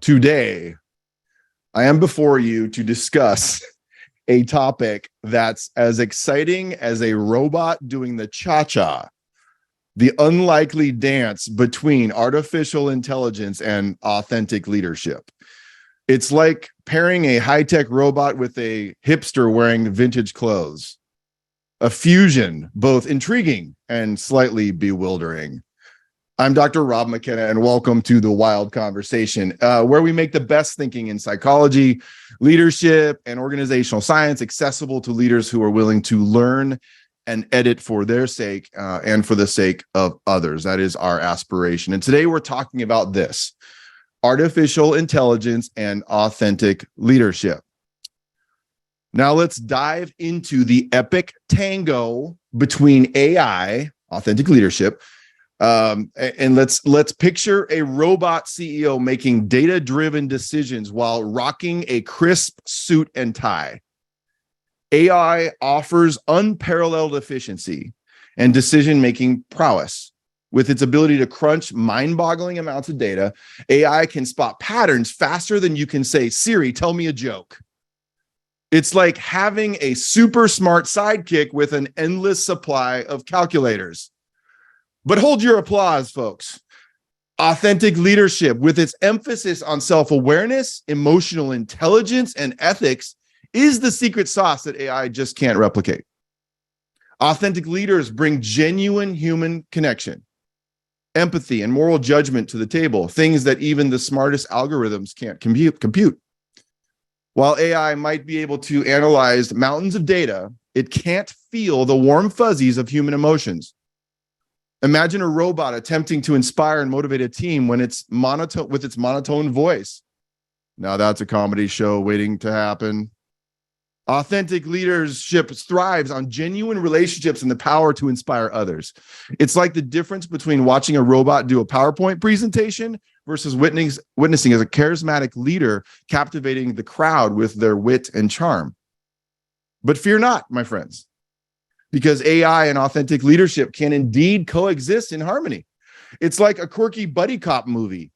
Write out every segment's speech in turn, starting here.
Today, I am before you to discuss a topic that's as exciting as a robot doing the cha-cha, the unlikely dance between artificial intelligence and authentic leadership. It's like pairing a high-tech robot with a hipster wearing vintage clothes. A fusion, both intriguing and slightly bewildering. I'm Dr. Rob McKenna, and welcome to the WiLD Conversation, where we make the best thinking in psychology, leadership, and organizational science accessible to leaders who are willing to learn and edit for their sake and for the sake of others. That is our aspiration. And today we're talking about this: artificial intelligence and authentic leadership. Now let's dive into the epic tango between AI, authentic leadership, and let's picture a robot CEO making data-driven decisions while rocking a crisp suit and tie. AI offers unparalleled efficiency and decision-making prowess. With its ability to crunch mind-boggling amounts of data, AI can spot patterns faster than you can say, "Siri, tell me a joke." It's like having a super smart sidekick with an endless supply of calculators. But hold your applause, folks. Authentic leadership, with its emphasis on self-awareness, emotional intelligence, and ethics, is the secret sauce that AI just can't replicate. Authentic leaders bring genuine human connection, empathy, and moral judgment to the table, things that even the smartest algorithms can't compute. While AI might be able to analyze mountains of data, it can't feel the warm fuzzies of human emotions. Imagine a robot attempting to inspire and motivate a team with its monotone voice. Now that's a comedy show waiting to happen. Authentic leadership thrives on genuine relationships and the power to inspire others. It's like the difference between watching a robot do a PowerPoint presentation versus witnessing as a charismatic leader captivating the crowd with their wit and charm. But fear not, my friends, because AI and authentic leadership can indeed coexist in harmony. It's like a quirky buddy cop movie.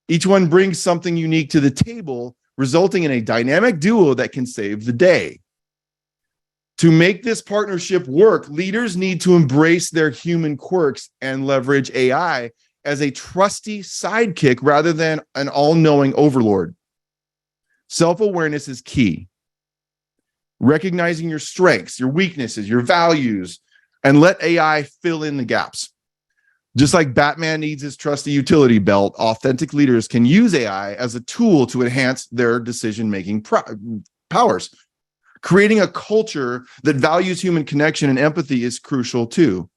Each one brings something unique to the table, resulting in a dynamic duo that can save the day. To make this partnership work, leaders need to embrace their human quirks and leverage AI as a trusty sidekick rather than an all-knowing overlord. Self-awareness is key. Recognizing your strengths, your weaknesses, your values, and let AI fill in the gaps. Just like Batman needs his trusty utility belt, authentic leaders can use AI as a tool to enhance their decision-making powers. Creating a culture that values human connection and empathy is crucial too.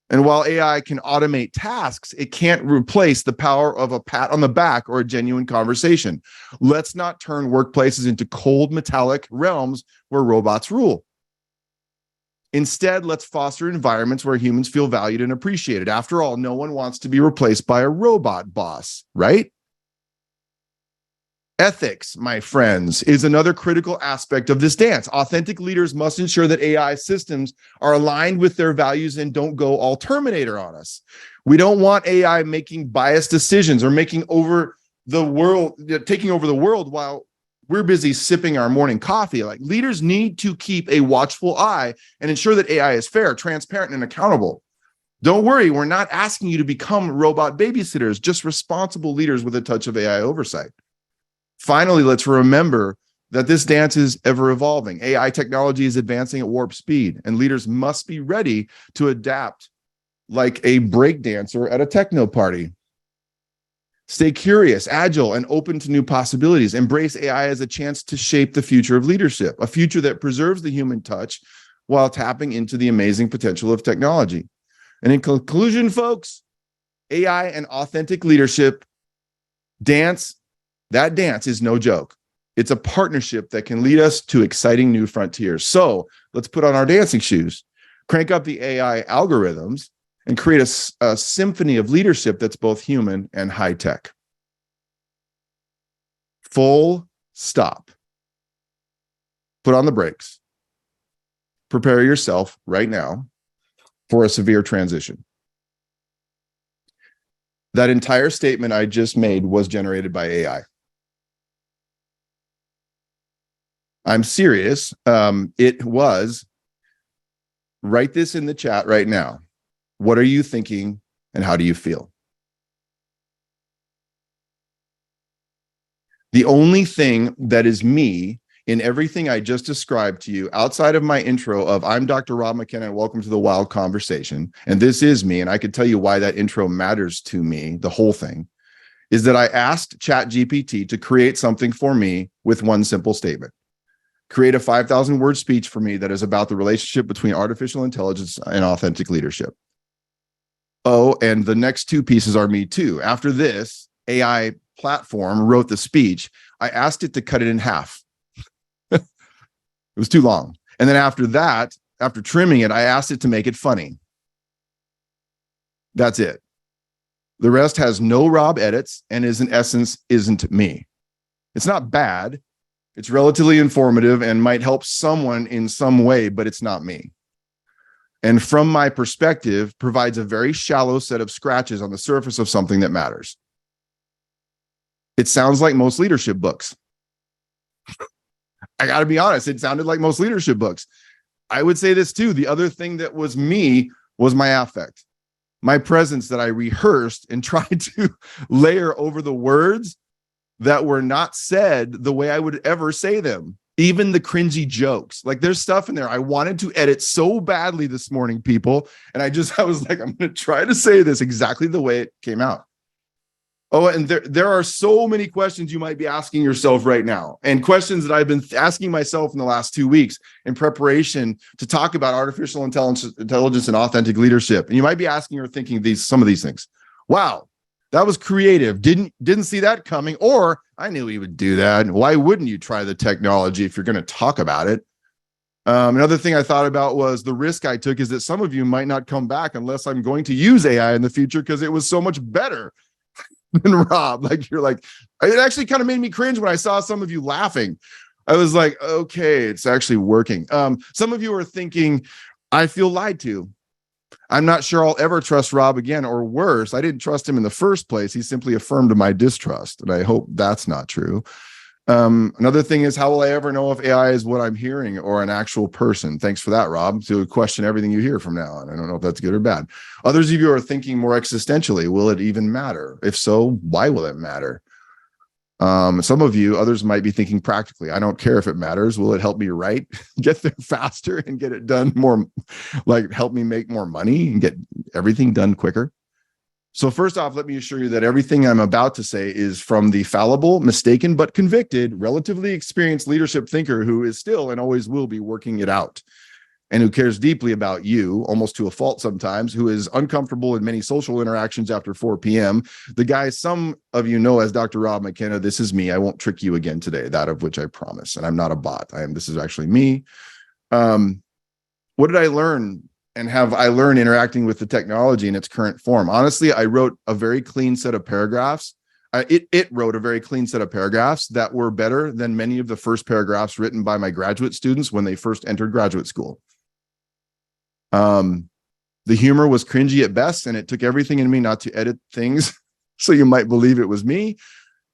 And while AI can automate tasks, it can't replace the power of a pat on the back or a genuine conversation. Let's not turn workplaces into cold, metallic realms where robots rule. Instead, let's foster environments where humans feel valued and appreciated. After all, no one wants to be replaced by a robot boss, right? Ethics, my friends, is another critical aspect of this dance. Authentic leaders must ensure that AI systems are aligned with their values and don't go all Terminator on us. We don't want AI making biased decisions or taking over the world while we're busy sipping our morning coffee. Like, leaders need to keep a watchful eye and ensure that AI is fair, transparent, and accountable. Don't worry, we're not asking you to become robot babysitters, just responsible leaders with a touch of AI oversight. Finally, let's remember that this dance is ever evolving. AI technology is advancing at warp speed, and leaders must be ready to adapt like a break dancer at a techno party. Stay curious, agile, and open to new possibilities. Embrace AI as a chance to shape the future of leadership, a future that preserves the human touch while tapping into the amazing potential of technology. And in conclusion, folks, AI and authentic leadership that dance is no joke. It's a partnership that can lead us to exciting new frontiers. So let's put on our dancing shoes, crank up the AI algorithms, and create a symphony of leadership that's both human and high tech. Full stop. Put on the brakes. Prepare yourself right now for a severe transition. That entire statement I just made was generated by AI. I'm serious. It was, write this in the chat right now. What are you thinking and how do you feel? The only thing that is me in everything I just described to you, outside of my intro of I'm Dr. Rob McKenna and welcome to the WiLD Conversation, and this is me, and I could tell you why that intro matters to me, the whole thing, is that I asked ChatGPT to create something for me with one simple statement. Create a 5,000 word speech for me that is about the relationship between artificial intelligence and authentic leadership. Oh, and the next two pieces are me too. After this AI platform wrote the speech, I asked it to cut it in half. It was too long. And then after that, after trimming it, I asked it to make it funny. That's it. The rest has no Rob edits and is in essence isn't me. It's not bad. It's relatively informative and might help someone in some way, but it's not me. And from my perspective, provides a very shallow set of scratches on the surface of something that matters. It sounds like most leadership books. I got to be honest, it sounded like most leadership books. I would say this too. The other thing that was me was my affect, my presence that I rehearsed and tried to layer over the words that were not said the way I would ever say them. Even the cringy jokes, like there's stuff in there I wanted to edit so badly this morning, people. And I was like, I'm going to try to say this exactly the way it came out. Oh, and there are so many questions you might be asking yourself right now, and questions that I've been asking myself in the last 2 weeks in preparation to talk about artificial intelligence and authentic leadership. And you might be asking or thinking some of these things. Wow, that was creative. Didn't see that coming, or I knew he would do that. Why wouldn't you try the technology if you're going to talk about it? Another thing I thought about was the risk I took is that some of you might not come back unless I'm going to use AI in the future because it was so much better than Rob. Like, you're like, it actually kind of made me cringe when I saw some of you laughing. I was like, okay, it's actually working. Some of you are thinking, I feel lied to. I'm not sure I'll ever trust Rob again, or worse, I didn't trust him in the first place. He simply affirmed my distrust. And I hope that's not true. Another thing is, how will I ever know if AI is what I'm hearing or an actual person? Thanks for that, Rob. To question everything you hear from now on. I don't know if that's good or bad. Others of you are thinking more existentially. Will it even matter? If so, why will it matter? Some of you, others might be thinking practically. I don't care if it matters. Will it help me write, get there faster and get it done more, like help me make more money and get everything done quicker? So first off, let me assure you that everything I'm about to say is from the fallible, mistaken, but convicted, relatively experienced leadership thinker who is still and always will be working it out, and who cares deeply about you, almost to a fault sometimes, who is uncomfortable in many social interactions after 4 p.m. The guy some of you know as Dr. Rob McKenna. This is me. I won't trick you again today, that of which I promise. And I'm not a bot. This is actually me. What did I learn? And have I learned interacting with the technology in its current form? Honestly, I wrote a very clean set of paragraphs. It wrote a very clean set of paragraphs that were better than many of the first paragraphs written by my graduate students when they first entered graduate school. The humor was cringy at best, and it took everything in me not to edit things so you might believe it was me.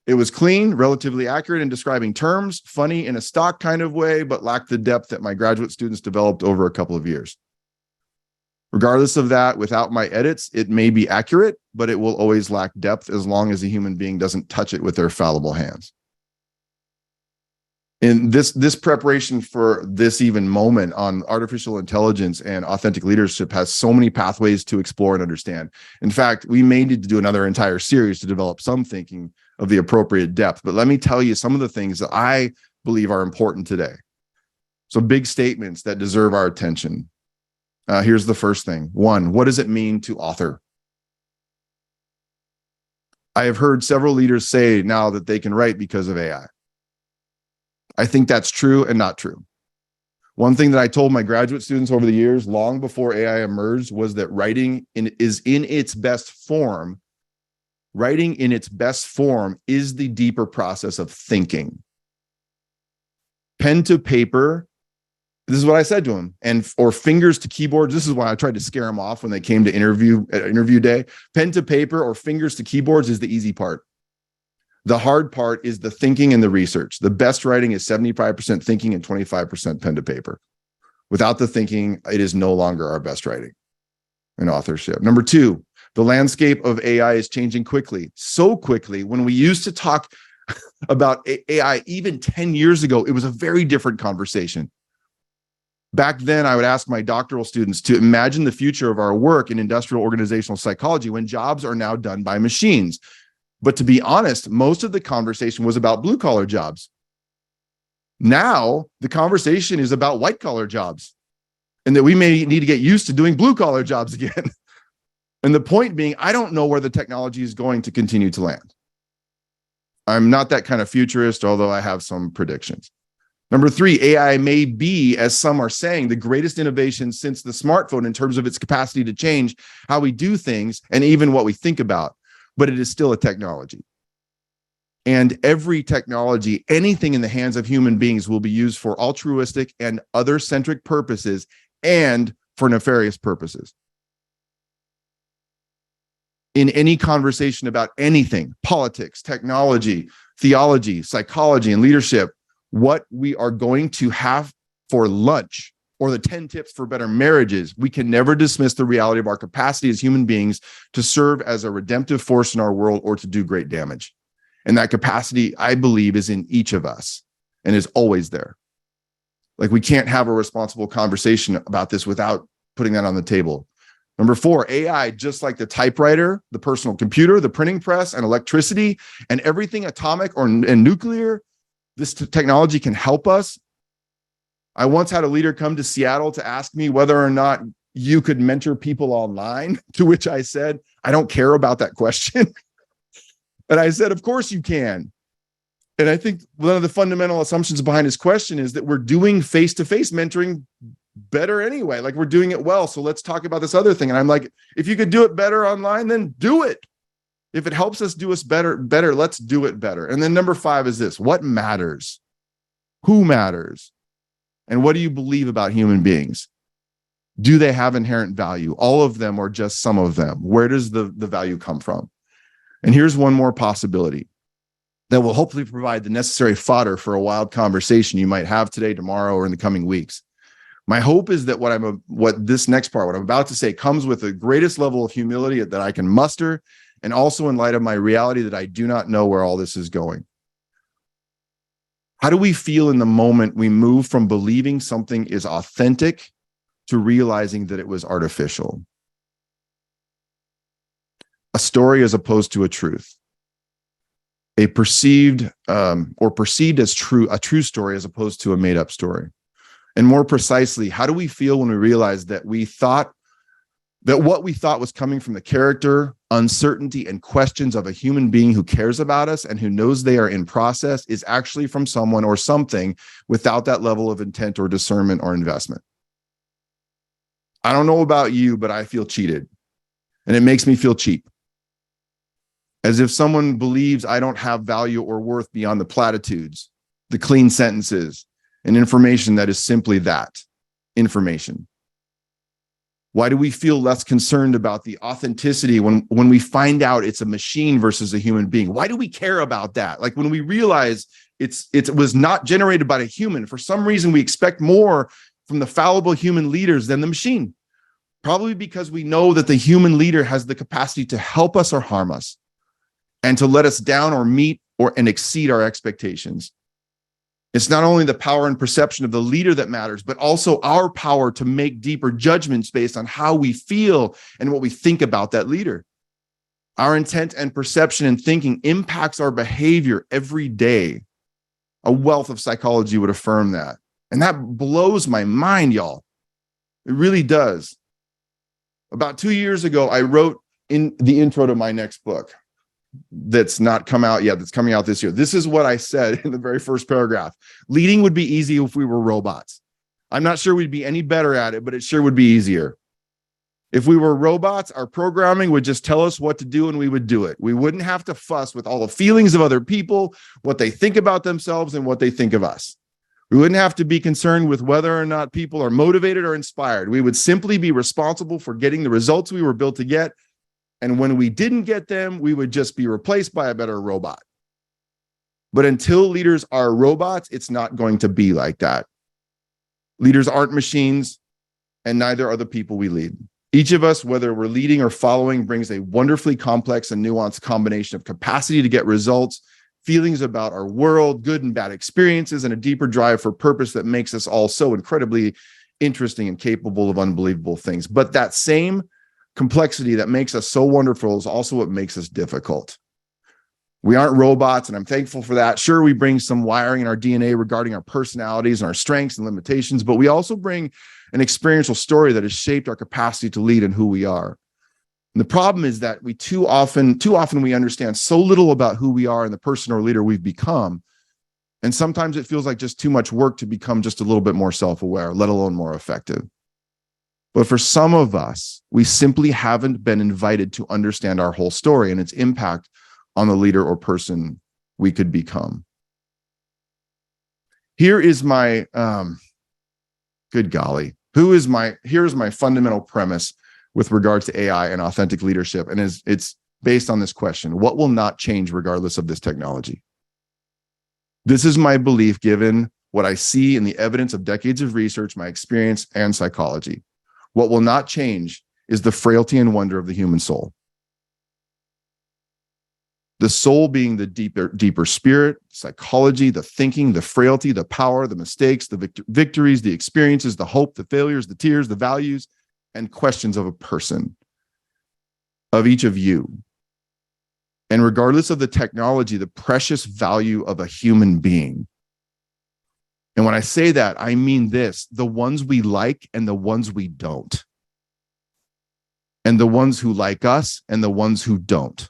It was clean, relatively accurate in describing terms, funny in a stock kind of way, but lacked the depth that my graduate students developed over a couple of years. Regardless of that, without my edits, it may be accurate, but it will always lack depth as long as a human being doesn't touch it with their fallible hands. In this preparation for this even moment on artificial intelligence and authentic leadership has so many pathways to explore and understand. In fact, we may need to do another entire series to develop some thinking of the appropriate depth. But let me tell you some of the things that I believe are important today. So big statements that deserve our attention. Here's the first thing. 1, what does it mean to author? I have heard several leaders say now that they can write because of AI. I think that's true and not true. One thing that I told my graduate students over the years, long before AI emerged, was that writing is in its best form. Writing in its best form is the deeper process of thinking. Pen to paper. This is what I said to him, or fingers to keyboards. This is why I tried to scare them off when they came to interview day. Pen to paper or fingers to keyboards is the easy part. The hard part is the thinking and the research. The best writing is 75% thinking and 25% pen to paper. Without the thinking, it is no longer our best writing and authorship. Number two, the landscape of AI is changing quickly. So quickly, when we used to talk about AI even 10 years ago, it was a very different conversation. Back then, I would ask my doctoral students to imagine the future of our work in industrial organizational psychology when jobs are now done by machines. But to be honest, most of the conversation was about blue-collar jobs. Now, the conversation is about white-collar jobs, and that we may need to get used to doing blue-collar jobs again. And the point being, I don't know where the technology is going to continue to land. I'm not that kind of futurist, although I have some predictions. Number three, AI may be, as some are saying, the greatest innovation since the smartphone in terms of its capacity to change how we do things and even what we think about, but it is still a technology. And every technology, anything in the hands of human beings, will be used for altruistic and other-centric purposes and for nefarious purposes. In any conversation about anything, politics, technology, theology, psychology, and leadership, what we are going to have for lunch or the 10 tips for better marriages, we can never dismiss the reality of our capacity as human beings to serve as a redemptive force in our world or to do great damage. And that capacity, I believe, is in each of us and is always there. Like, we can't have a responsible conversation about this without putting that on the table. Number four, AI, just like the typewriter, the personal computer, the printing press, and electricity, and everything atomic and nuclear, this technology can help us. I once had a leader come to Seattle to ask me whether or not you could mentor people online, to which I said, I don't care about that question. And I said, of course you can. And I think one of the fundamental assumptions behind his question is that we're doing face-to-face mentoring better anyway. Like, we're doing it well. So let's talk about this other thing. And I'm like, if you could do it better online, then do it. If it helps us do us better, let's do it better. And then number five is this: what matters? Who matters? And what do you believe about human beings? Do they have inherent value? All of them or just some of them? Where does the value come from? And here's one more possibility that will hopefully provide the necessary fodder for a wild conversation you might have today, tomorrow, or in the coming weeks. My hope is that what I'm about to say comes with the greatest level of humility that I can muster, and also in light of my reality that I do not know where all this is going. How do we feel in the moment we move from believing something is authentic to realizing that it was artificial? A story as opposed to a truth. A perceived as true, a true story as opposed to a made-up story. And more precisely, how do we feel when we realize that what we thought was coming from the character, uncertainty, and questions of a human being who cares about us and who knows they are in process is actually from someone or something without that level of intent or discernment or investment? I don't know about you, but I feel cheated, and it makes me feel cheap. As if someone believes I don't have value or worth beyond the platitudes, the clean sentences, and information that is simply that, information. Why do we feel less concerned about the authenticity when we find out it's a machine versus a human being? Why do we care about that? Like, when we realize it was not generated by a human, for some reason we expect more from the fallible human leaders than the machine. Probably because we know that the human leader has the capacity to help us or harm us, and to let us down or meet and exceed our expectations. It's not only the power and perception of the leader that matters, but also our power to make deeper judgments based on how we feel and what we think about that leader. Our intent and perception and thinking impacts our behavior every day. A wealth of psychology would affirm that. And that blows my mind, y'all. It really does. About 2 years ago, I wrote in the intro to my next book that's not come out yet, that's coming out this year. This is what I said in the very first paragraph. Leading would be easy if we were robots. I'm not sure we'd be any better at it, but it sure would be easier. If we were robots, our programming would just tell us what to do and we would do it. We wouldn't have to fuss with all the feelings of other people, what they think about themselves and what they think of us. We wouldn't have to be concerned with whether or not people are motivated or inspired. We would simply be responsible for getting the results we were built to get. And when we didn't get them, we would just be replaced by a better robot. But until leaders are robots, it's not going to be like that. Leaders aren't machines, and neither are the people we lead. Each of us, whether we're leading or following, brings a wonderfully complex and nuanced combination of capacity to get results, feelings about our world, good and bad experiences, and a deeper drive for purpose that makes us all so incredibly interesting and capable of unbelievable things. But that same complexity that makes us so wonderful is also what makes us difficult. We aren't robots, and I'm thankful for that. Sure, we bring some wiring in our DNA regarding our personalities and our strengths and limitations, but we also bring an experiential story that has shaped our capacity to lead and who we are. And the problem is that we too often we understand so little about who we are and the person or leader we've become. And sometimes it feels like just too much work to become just a little bit more self-aware, let alone more effective. But for some of us, we simply haven't been invited to understand our whole story and its impact on the leader or person we could become. Here is my, good golly, here's my fundamental premise with regards to AI and authentic leadership. And it's based on this question: what will not change regardless of this technology? This is my belief given what I see in the evidence of decades of research, my experience, and psychology. What will not change is the frailty and wonder of the human soul. The soul being the deeper spirit, psychology, the thinking, the frailty, the power, the mistakes, the victories, the experiences, the hope, the failures, the tears, the values, and questions of a person, of each of you. And regardless of the technology, the precious value of a human being. And when I say that, I mean this: the ones we like and the ones we don't. And the ones who like us and the ones who don't.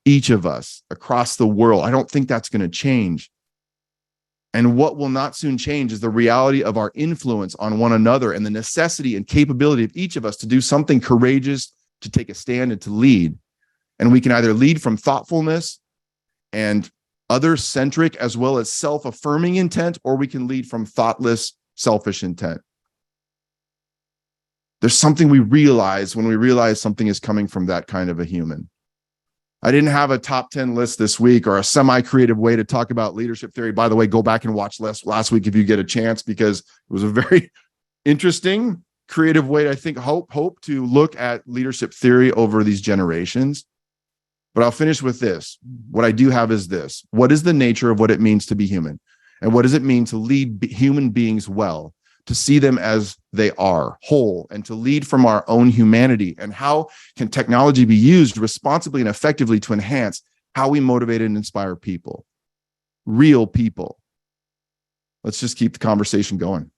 Each of us across the world. I don't think that's going to change. And what will not soon change is the reality of our influence on one another and the necessity and capability of each of us to do something courageous, to take a stand and to lead. And we can either lead from thoughtfulness and other-centric as well as self-affirming intent, or we can lead from thoughtless, selfish intent. There's something we realize when we realize something is coming from that kind of a human. I didn't have a top 10 list this week or a semi-creative way to talk about leadership theory. By the way, go back and watch last week if you get a chance, because it was a very interesting, creative way, I think, hope to look at leadership theory over these generations. But I'll finish with this. What I do have is this: what is the nature of what it means to be human? And what does it mean to lead human beings well? To see them as they are, whole, and to lead from our own humanity? And how can technology be used responsibly and effectively to enhance how we motivate and inspire people, real people? Let's just keep the conversation going.